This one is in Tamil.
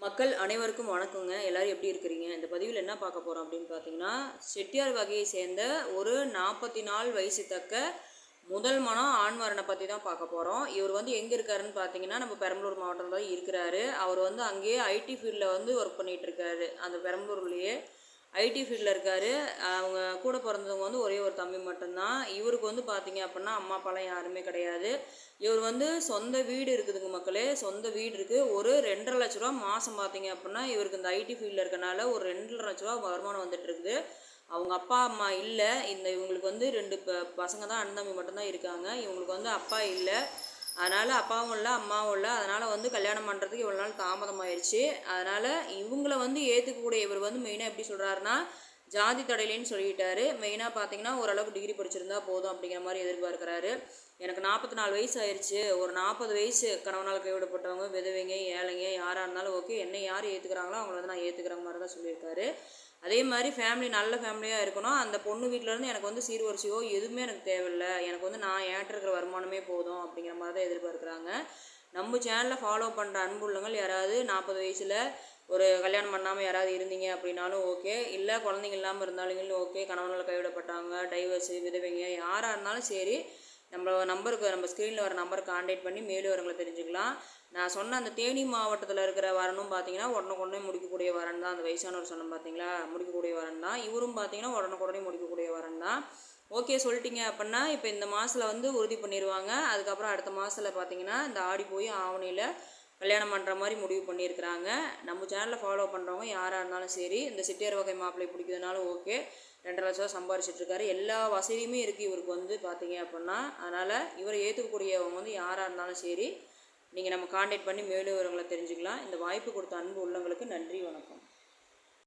மக்கள் அனைவருக்கும் வணக்கங்க. எல்லாரும் எப்படி இருக்கிறீங்க? இந்த பதிவில் என்ன பார்க்க போகிறோம் அப்படின்னு பார்த்தீங்கன்னா, செட்டியார் வகையை சேர்ந்த ஒரு 44 வயசு தக்க முதல் மனம் ஆண்மகனை பற்றி தான் பார்க்க போகிறோம். இவர் வந்து எங்கே இருக்காருன்னு பார்த்தீங்கன்னா, நம்ம பெரம்பலூர் மாவட்டத்தில் தான் இருக்கிறாரு. அவர் வந்து அங்கேயே ஐடி ஃபீல்டில் வந்து ஒர்க் பண்ணிகிட்டு இருக்காரு. அந்த பெரம்பலூர்லேயே ஐடி ஃபீல்டில் இருக்கார். அவங்க கூட பிறந்தவங்க வந்து ஒரே ஒரு தம்பி மட்டும்தான். இவருக்கு வந்து பார்த்தீங்க அப்படின்னா அம்மா அப்பாலாம் யாருமே கிடையாது. இவர் வந்து சொந்த வீடு இருக்குதுங்க மக்களே. சொந்த வீடு இருக்குது. ஒரு 2,50,000 லட்ச ரூபா மாதம் பார்த்தீங்க அப்படின்னா இவருக்கு இந்த ஐடி ஃபீல்டில் இருக்கனால ஒரு 2,50,000 லட்ச ரூபா வருமானம் வந்துட்டு இருக்குது. அவங்க அப்பா அம்மா இல்லை. இவங்களுக்கு வந்து 2 பசங்க தான், அண்ணன் தம்பி மட்டும்தான் இருக்காங்க. இவங்களுக்கு வந்து அப்பா இல்லை. அதனால் அப்பாவும் இல்லை அம்மாவும் இல்லை. அதனால் வந்து கல்யாணம் பண்ணுறதுக்கு இவ்வளோ நாள் தாமதமாயிடுச்சு. அதனால் இவங்கள வந்து ஏற்றுக்கக்கூடிய இவர் வந்து மெயினாக எப்படி சொல்கிறாருன்னா, ஜாதி தடையிலேன்னு சொல்லிட்டாரு. மெயினாக பார்த்தீங்கன்னா ஓரளவுக்கு டிகிரி படிச்சிருந்தா போதும் அப்படிங்கிற மாதிரி எதிர்பார்க்குறாரு. எனக்கு 44 வயசு ஆயிடுச்சு. ஒரு 40 வயசு கணவனால் கைவிடப்பட்டவங்க, விதவைங்க, ஏழைங்க யாராக இருந்தாலும் ஓகே, என்னை யார் ஏற்றுக்கிறாங்களோ அவங்கள வந்து நான் ஏற்றுக்கிற மாதிரி தான் சொல்லியிருக்காரு. அதே மாதிரி ஃபேமிலி நல்ல ஃபேமிலியாக இருக்கணும். அந்த பொண்ணு வீட்டிலேருந்து எனக்கு வந்து சீர்வரிசையோ எதுவுமே எனக்கு தேவையில்லை. எனக்கு வந்து நான் ஏன்ட்டு இருக்கிற வருமானமே போதும் அப்படிங்கிற மாதிரி தான் எதிர்பார்க்குறாங்க. நம்ம சேனலை ஃபாலோ பண்ணுற அன்புள்ளங்கள் யாராவது 40 வயசில் ஒரு கல்யாணம் பண்ணாமல் யாராவது இருந்தீங்க அப்படின்னாலும் ஓகே, இல்லை குழந்தைங்க இல்லாமல் இருந்தாலும் ஓகே, கணவனால் கைவிடப்பட்டாங்க, டைவர்ஸு, விதவைங்க யாராக இருந்தாலும் சரி, நம்ம ஸ்க்ரீனில் வர நம்பருக்கு கான்டாக்ட் பண்ணி மேலும் வரவங்களை தெரிஞ்சுக்கலாம். நான் சொன்ன அந்த தேனி மாவட்டத்தில் இருக்கிற வரனும் பார்த்தீங்கன்னா உடனுக்குடனே முடிக்கக்கூடிய வரன் தான். அந்த வயசானவர் சொன்னோம் பார்த்தீங்களா, முடிக்கக்கூடிய வரன் தான். இவரும் பார்த்தீங்கன்னா உடனுக்குடனே முடிக்கக்கூடிய வரன் தான். ஓகே சொல்லிட்டீங்க அப்படின்னா இப்போ இந்த மாதத்தில் வந்து உறுதி பண்ணிடுவாங்க. அதுக்கப்புறம் அடுத்த மாதத்தில் பார்த்தீங்கன்னா இந்த ஆடி போய் ஆவணியில் கல்யாணம் பண்ணுற மாதிரி முடிவு பண்ணியிருக்கிறாங்க. நம்ம சேனலில் ஃபாலோ பண்ணுறவங்க யாராக இருந்தாலும் சரி, இந்த செட்டியார் வகை மாப்பிள்ளை பிடிக்கிறதுனாலும் ஓகே, 2,50,000 லட்ச ரூபா சம்பாரிச்சிட்ருக்காரு. எல்லா வசதியுமே இருக்குது இவருக்கு வந்து பார்த்தீங்க அப்படின்னா. அதனால் இவரை ஏற்றுக்கக்கூடியவங்க வந்து யாராக இருந்தாலும் சரி, நீங்கள் நம்ம கான்டாக்ட் பண்ணி மேலும் விவரங்களை தெரிஞ்சுக்கலாம். இந்த வாய்ப்பு கொடுத்த அன்பு உள்ளவங்களுக்கு நன்றி, வணக்கம்.